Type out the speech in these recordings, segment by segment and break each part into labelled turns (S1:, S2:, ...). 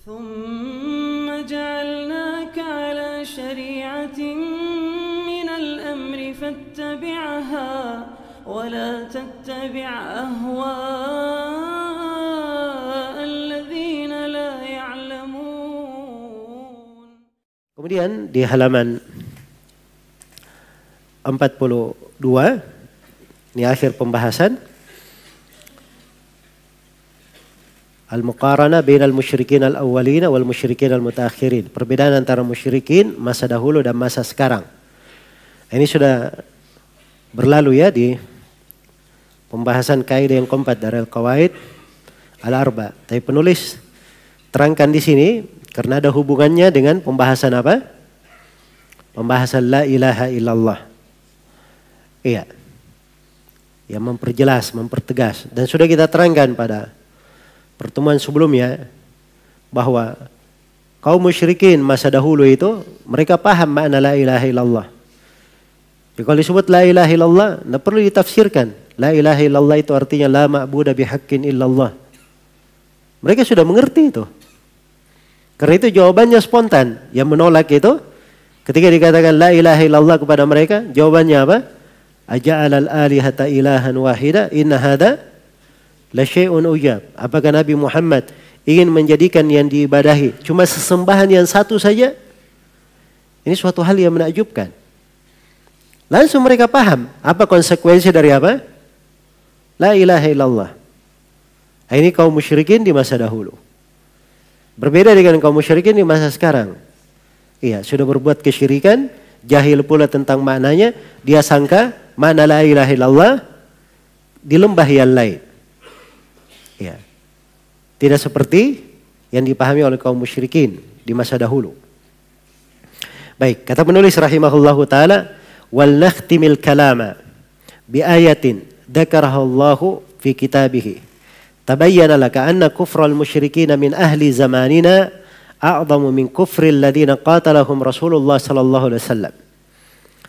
S1: ثم جعلناك على شريعة من الأمر فاتبعها ولا تتبع أهواء الذين لا يعلمون.
S2: Kemudian di halaman 42, ini akhir pembahasan. Al-muqarana bainal musyrikin al-awwalina wal musyrikin al-mutaakhirin. Perbedaan antara musyrikin masa dahulu dan masa sekarang. Ini sudah berlalu ya di pembahasan kaidah yang keempat dari Al-Qawaid Al-Arba. Tapi penulis terangkan di sini karena ada hubungannya dengan pembahasan apa? Pembahasan la ilaha illallah. Iya. Yang memperjelas, mempertegas. Dan sudah kita terangkan pada pertemuan sebelumnya bahwa kaum musyrikin masa dahulu itu mereka paham makna la ilaha illallah. Jadi kalau disebut la ilaha illallah, tidak perlu ditafsirkan. La ilaha illallah itu artinya la ma'buda bihaqqin illallah. Mereka sudah mengerti itu. Karena itu jawabannya spontan. Yang menolak itu ketika dikatakan la ilaha illallah kepada mereka, jawabannya apa? Aja'alal alihata ilahan wahida inna hada la syai'un ujab. Apakah Nabi Muhammad ingin menjadikan yang diibadahi cuma sesembahan yang satu saja? Ini suatu hal yang menakjubkan. Langsung mereka paham apa konsekuensi dari apa? La ilaha illallah. Ini kaum musyrikin di masa dahulu. Berbeda dengan kaum musyrikin di masa sekarang. Iya, sudah berbuat kesyirikan, jahil pula tentang maknanya, dia sangka makna la ilaha illallah di lembah yang lain. Ya. Tidak seperti yang dipahami oleh kaum musyrikin di masa dahulu. Baik, kata penulis rahimahullahu taala, wal nakhtimil kalama bi ayatin dzakaraha Allahu fi kitabih. Tabayyana laka anna kufral musyrikin min ahli zamanina a'zamu min kufril ladzina qatalahum Rasulullah sallallahu alaihi wasallam.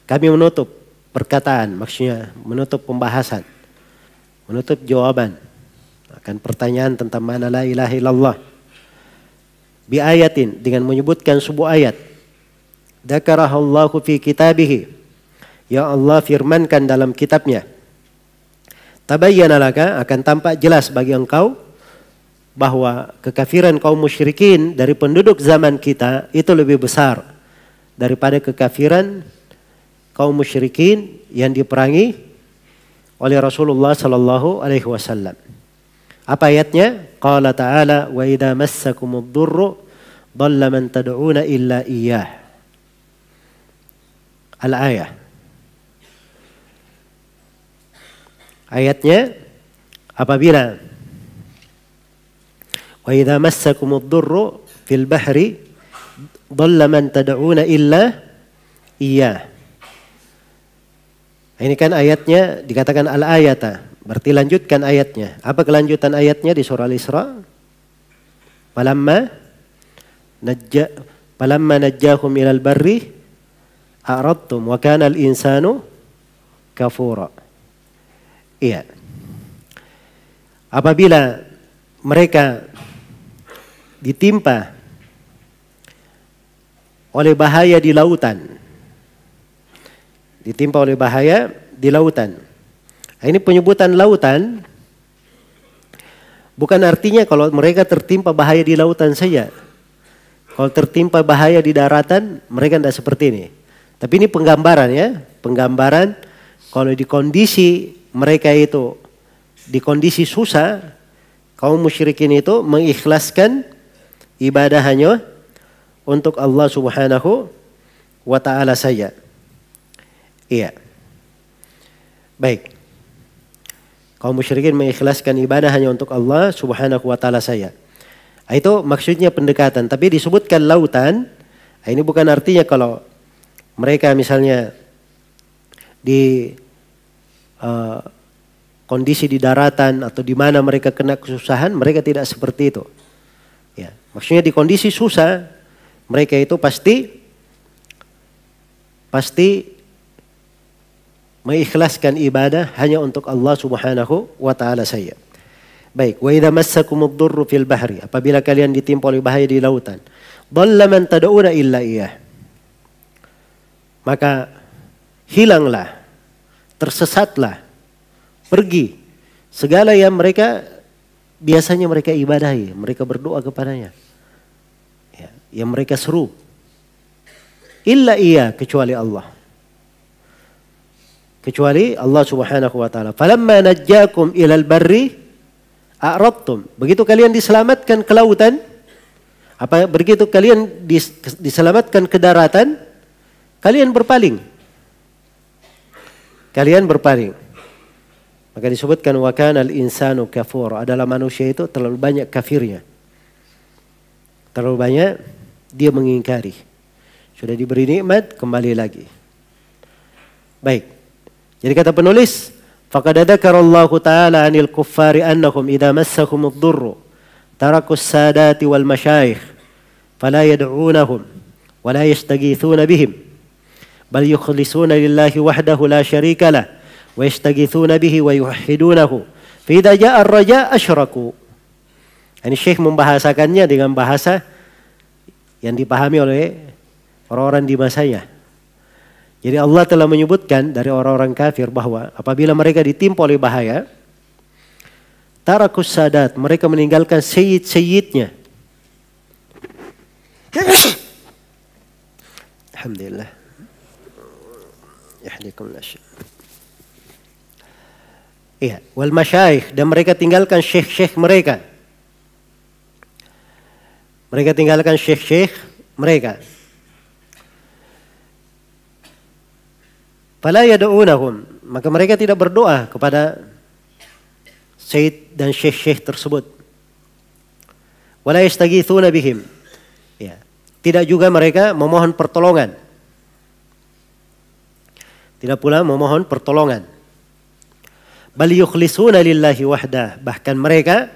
S2: Kami menutup perkataan, maksudnya menutup pembahasan, menutup jawaban akan pertanyaan tentang mana la ilaha illallah bi ayatin, dengan menyebutkan sebuah ayat. Dzakarahallahu fi kitabih, ya Allah firmankan dalam kitabnya. Tabayyana laka, akan tampak jelas bagi engkau bahwa kekafiran kaum musyrikin dari penduduk zaman kita itu lebih besar daripada kekafiran kaum musyrikin yang diperangi oleh Rasulullah sallallahu alaihi wasallam. Apa ayatnya? Qala ta'ala wa idza massakumud durru dhalla man tad'una illa iyyah. Al-ayah. Ayatnya, apabila wa idza massakumud durru fil bahri dhalla man tad'una illa iyyah. Ini kan ayatnya dikatakan al-ayata. Berarti lanjutkan ayatnya. Apa kelanjutan ayatnya di surah Al-Isra? Falamma najjahum ilal barri a'radtum wa kana al-insanu kafura. Iya. Apabila mereka ditimpa oleh bahaya di lautan. Ditimpa oleh bahaya di lautan. Ini penyebutan lautan bukan artinya kalau mereka tertimpa bahaya di lautan saja. Kalau tertimpa bahaya di daratan, mereka tidak seperti ini. Tapi ini penggambaran ya. Penggambaran kalau di kondisi mereka itu, di kondisi susah, kaum musyrikin itu mengikhlaskan ibadah hanya untuk Allah subhanahu wa ta'ala saja. Iya. Baik. Kaum musyrikin mengikhlaskan ibadah hanya untuk Allah subhanahu wa ta'ala saja. Itu maksudnya pendekatan. Tapi disebutkan lautan. Ini bukan artinya kalau mereka misalnya di kondisi di daratan atau di mana mereka kena kesusahan, mereka tidak seperti itu. Ya, maksudnya di kondisi susah, mereka itu pasti mengikhlaskan ibadah hanya untuk Allah subhanahu wa ta'ala saja. Baik, wa idza massakumud dhurru fil bahri, apabila kalian ditimpa oleh bahaya di lautan, dhalla man tad'una illa iyyah. Maka hilanglah, tersesatlah, pergi segala yang mereka biasanya mereka ibadahi, mereka berdoa kepadanya. Ya, yang mereka seru. Illa iya, kecuali Allah. Kecuali Allah Subhanahu wa taala. Falamma najjakum ilal barri a'radtum. Begitu kalian diselamatkan ke lautan, begitu kalian diselamatkan ke daratan, kalian berpaling. Kalian berpaling. Maka disebutkan wa kana al-insanu kafura, adalah manusia itu terlalu banyak kafirnya. Terlalu banyak dia mengingkari. Sudah diberi nikmat, kembali lagi. Baik. Jadi kata penulis, faqad dzakara Allah Ta'ala 'anil kuffari annahum idza massahumud dhurru tarakus sadati wal masyayikh fala yad'unahum wa la yastaghithuna bihim bal yukhlisuna lillahi wahdahu la syarika lah wa yastaghithuna bihi wa yuwahhidunahu fa idza jaa ar-raja asyraku. Ini Syekh membahasakannya dengan bahasa yang dipahami oleh orang-orang di masanya. Jadi Allah telah menyebutkan dari orang-orang kafir bahwa apabila mereka ditimpa oleh bahaya, tarakus sadat, mereka meninggalkan sayyid-sayyidnya. Alhamdulillah. Yahdikum nasyid. Iya, wal masyayikh, dan mereka tinggalkan syekh-syekh mereka. Mereka tinggalkan syekh-syekh mereka. Fala yad'unahum, maka mereka tidak berdoa kepada sayyid dan syekh-syekh tersebut. Wala yastaghithuna bihim. Ya, tidak juga mereka memohon pertolongan. Tidak pula memohon pertolongan. Bal yukhlisuna lillahi wahdah, bahkan mereka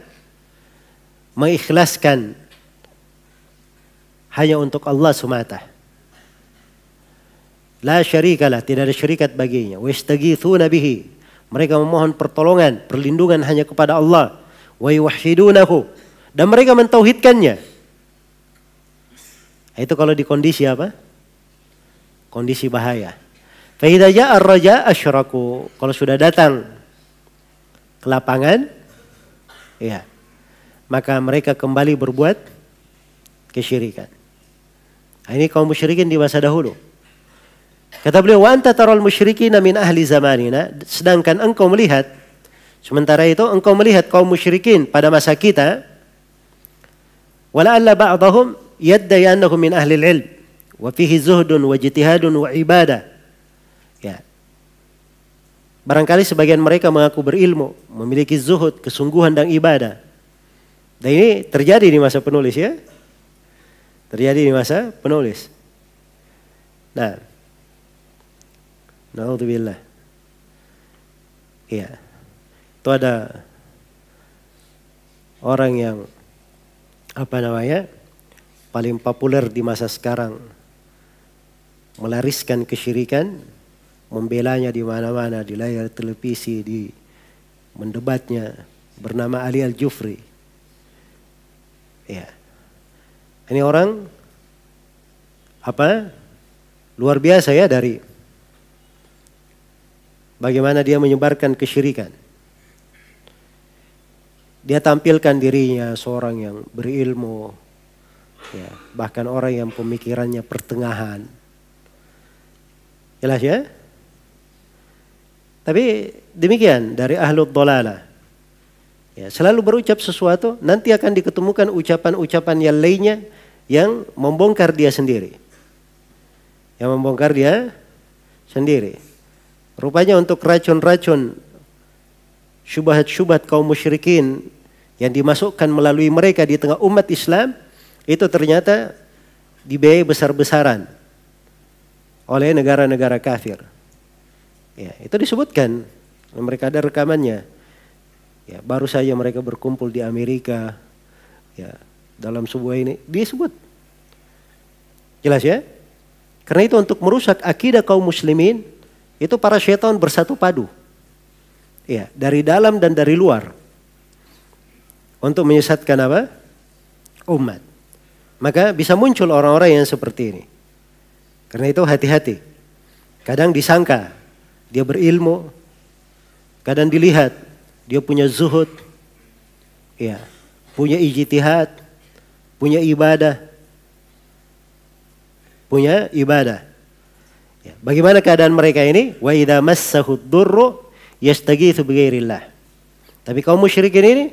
S2: mengikhlaskan hanya untuk Allah semata. La syarikalah, tidak ada syarikat baginya. Wa yastaghithuna bihi, mereka memohon pertolongan, perlindungan hanya kepada Allah. Wa yuwahhidunahu, dan mereka mentauhidkannya. Itu kalau di kondisi apa? Kondisi bahaya. Fa idza jaa ar-raja asyraku, kalau sudah datang ke lapangan, ya, maka mereka kembali berbuat kesyirikan. Ini kaum musyrikin di masa dahulu. Kata beliau, wa anta taral musyrikina min ahli zamanina, sedangkan engkau melihat, sementara itu engkau melihat kaum musyrikin pada masa kita, wala'alla ba'dahum yaddai annahum min ahli al-ilm wa fihi zuhdun wa ijtihadun wa ibadah. Ya. Barangkali sebagian mereka mengaku berilmu, memiliki zuhud, kesungguhan dan ibadah. Dan ini terjadi di masa penulis, ya. Terjadi di masa penulis. Nah, na'udzubillah. Iya. Itu ada orang yang paling populer di masa sekarang, melariskan kesyirikan, membelanya di mana-mana, di layar televisi, di mendebatnya, bernama Ali Al-Jufri. Ya. Ini orang luar biasa ya, dari bagaimana dia menyebarkan kesyirikan. Dia tampilkan dirinya seorang yang berilmu, ya, bahkan orang yang pemikirannya pertengahan. Jelas ya? Tapi demikian dari ahlud dhalalah. Ya, selalu berucap sesuatu, nanti akan diketemukan ucapan-ucapan yang lainnya yang membongkar dia sendiri. Yang membongkar dia sendiri. Rupanya untuk racun-racun syubhat-syubhat kaum musyrikin yang dimasukkan melalui mereka di tengah umat Islam, itu ternyata dibiayai besar-besaran oleh negara-negara kafir. Ya, itu disebutkan, mereka ada rekamannya. Ya, baru saja mereka berkumpul di Amerika, ya, dalam sebuah ini disebut. Jelas ya? Karena itu untuk merusak akidah kaum muslimin, itu para syaitan bersatu padu. Ya, dari dalam dan dari luar. untuk menyesatkan apa? Umat. Maka bisa muncul orang-orang yang seperti ini. Karena itu hati-hati. Kadang disangka dia berilmu, kadang dilihat dia punya zuhud, ya, punya ijtihad, punya ibadah. Ya. Bagaimana keadaan mereka ini? Wa idza massahud durru yastaghitsu bighairillah. Tapi kaum musyrikin ini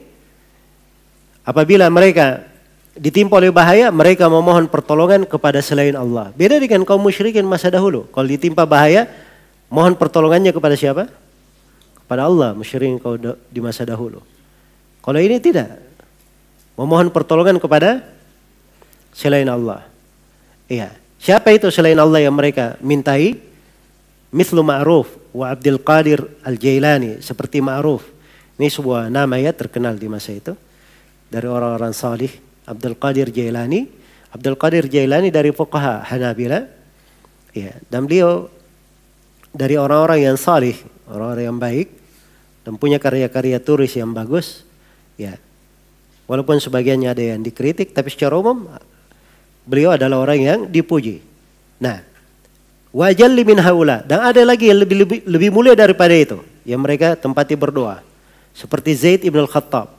S2: apabila mereka ditimpa oleh bahaya, mereka memohon pertolongan kepada selain Allah. Beda dengan kaum musyrikin masa dahulu. Kalau ditimpa bahaya, mohon pertolongannya kepada siapa? Kepada Allah, musyrikin kau di masa dahulu. Kalau ini tidak. Memohon pertolongan kepada selain Allah. Iya. Siapa itu selain Allah yang mereka mintai? Mithlu Ma'ruf wa Abdul Qadir Al-Jailani. Seperti Ma'ruf. Ini sebuah nama ya terkenal di masa itu. Dari orang-orang salih. Abdul Qadir Jailani. Abdul Qadir Jailani dari fuqaha Hanabila. Ya, dan beliau dari orang-orang yang salih, orang-orang yang baik dan punya karya-karya tulis yang bagus. Ya. Walaupun sebagiannya ada yang dikritik, tapi secara umum beliau adalah orang yang dipuji. Nah, wajalli min haula, dan ada lagi yang lebih mulia daripada itu yang mereka tempati berdoa. Seperti Zaid ibn al-Khattab.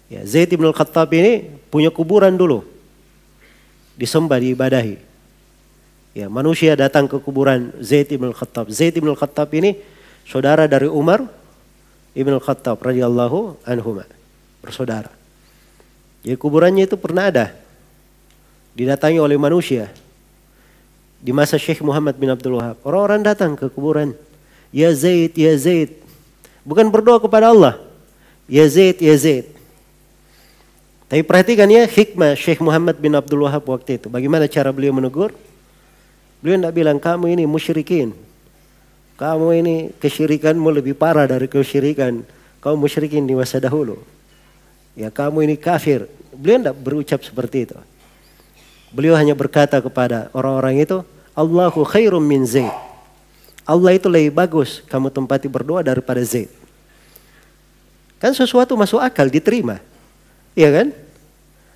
S2: Ya, Zaid ibn al-Khattab ini punya kuburan dulu. Disembah, diibadahi. Ya, manusia datang ke kuburan Zaid ibn al-Khattab. Zaid ibn al-Khattab ini saudara dari Umar ibn al-Khattab radhiyallahu anhuma. Bersaudara. Jadi kuburannya itu pernah ada. Didatangi oleh manusia. Di masa Syekh Muhammad bin Abdul Wahab. Orang-orang datang ke kuburan. Ya Zaid, ya Zaid. Bukan berdoa kepada Allah. Ya Zaid, ya Zaid. Tapi perhatikan ya hikmah Syekh Muhammad bin Abdul Wahab waktu itu. Bagaimana cara beliau menegur? Beliau tidak bilang kamu ini musyrikin. Kamu ini kesyirikanmu lebih parah dari kesyirikan kaum musyrikin di masa dahulu. Ya kamu ini kafir. Beliau tidak berucap seperti itu. Beliau hanya berkata kepada orang-orang itu, Allahu khairum min Zaid. Allah itu lebih bagus kamu tempati berdoa daripada Zaid. Kan sesuatu masuk akal, diterima. Iya kan?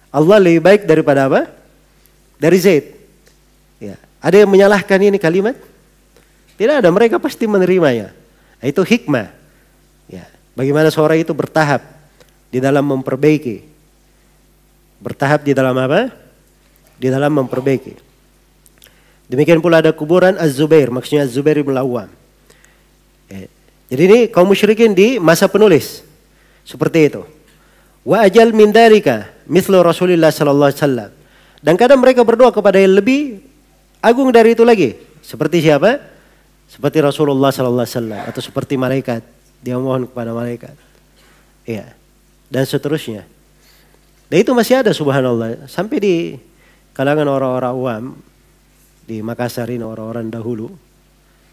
S2: Allah lebih baik daripada apa? Dari Zaid. Ya. Ada yang menyalahkan ini kalimat? Tidak ada, mereka pasti menerimanya. Nah, itu hikmah. Ya. Bagaimana seorang itu bertahap di dalam memperbaiki. Bertahap di dalam apa? Di dalam memperbaiki. Demikian pula ada kuburan Az-Zubair, maksudnya Az-Zubair bin Al-Awwam. Ya. Jadi ini kaum musyrikin di masa penulis. Seperti itu. Wa ajal min dzalika mithlu Rasulullah sallallahu alaihi wasallam. Dan kadang mereka berdoa kepada yang lebih agung dari itu lagi. Seperti siapa? Seperti Rasulullah sallallahu alaihi wasallam atau seperti malaikat. Dia mohon kepada malaikat. Iya. Dan seterusnya. Dan itu masih ada subhanallah sampai di kalangan orang-orang awam di Makassar ini, orang-orang dahulu.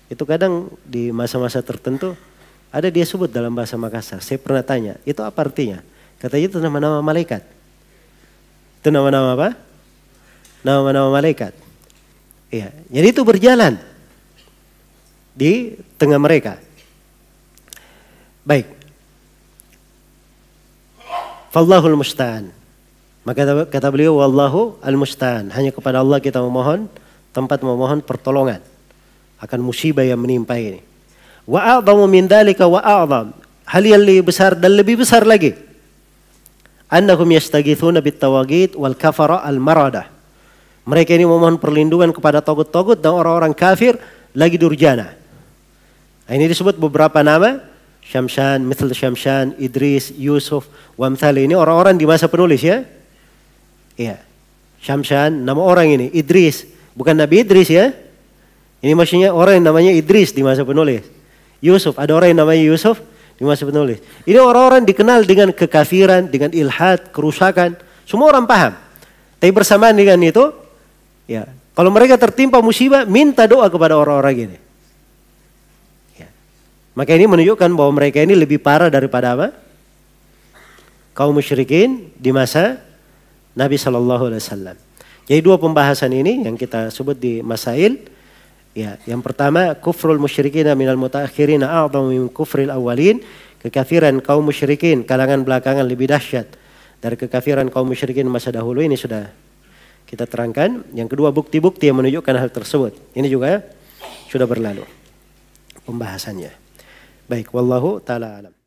S2: Itu kadang di masa-masa tertentu ada dia sebut dalam bahasa Makassar. Saya pernah tanya, itu apa artinya? Katanya itu nama-nama malaikat. Itu nama-nama apa? Nama-nama malaikat. Iya, jadi itu berjalan di tengah mereka. Baik. Fallahul musta'an. Maka kata beliau, wallahu al-musta'an. Hanya kepada Allah kita memohon, tempat memohon pertolongan akan musibah yang menimpa ini. Wa a'zamu min dzalika wa a'zam. Hal yang lebih besar dan lebih besar lagi. Annahum yastaghithuna bit-tawagit wal kafara al-maradah. Mereka ini memohon perlindungan kepada togut-togut dan orang-orang kafir lagi durjana. Nah, ini disebut beberapa nama. Syamshan, Mithl Syamshan, Idris, Yusuf, Wamthali. Ini orang-orang di masa penulis ya. Iya. Syamshan, nama orang ini. Idris, bukan Nabi Idris ya. Ini maksudnya orang yang namanya Idris di masa penulis. Yusuf, ada orang yang namanya Yusuf di masa penulis. Ini orang-orang dikenal dengan kekafiran, dengan ilhad, kerusakan. Semua orang paham. Tapi bersamaan dengan itu, ya, kalau mereka tertimpa musibah, minta doa kepada orang-orang ini. Ya. Maka ini menunjukkan bahwa mereka ini lebih parah daripada apa? Kaum musyrikin di masa Nabi SAW. Jadi dua pembahasan ini yang kita sebut di Masail. Ya, yang pertama kufrul musyrikin minal mutaakhirina a'dhamu min kufril awwalin. Kekafiran kaum musyrikin kalangan belakangan lebih dahsyat dari kekafiran kaum musyrikin masa dahulu ini sudah kita terangkan. Yang kedua, bukti-bukti yang menunjukkan hal tersebut. Ini juga sudah berlalu pembahasannya. Baik, wallahu ta'ala alam.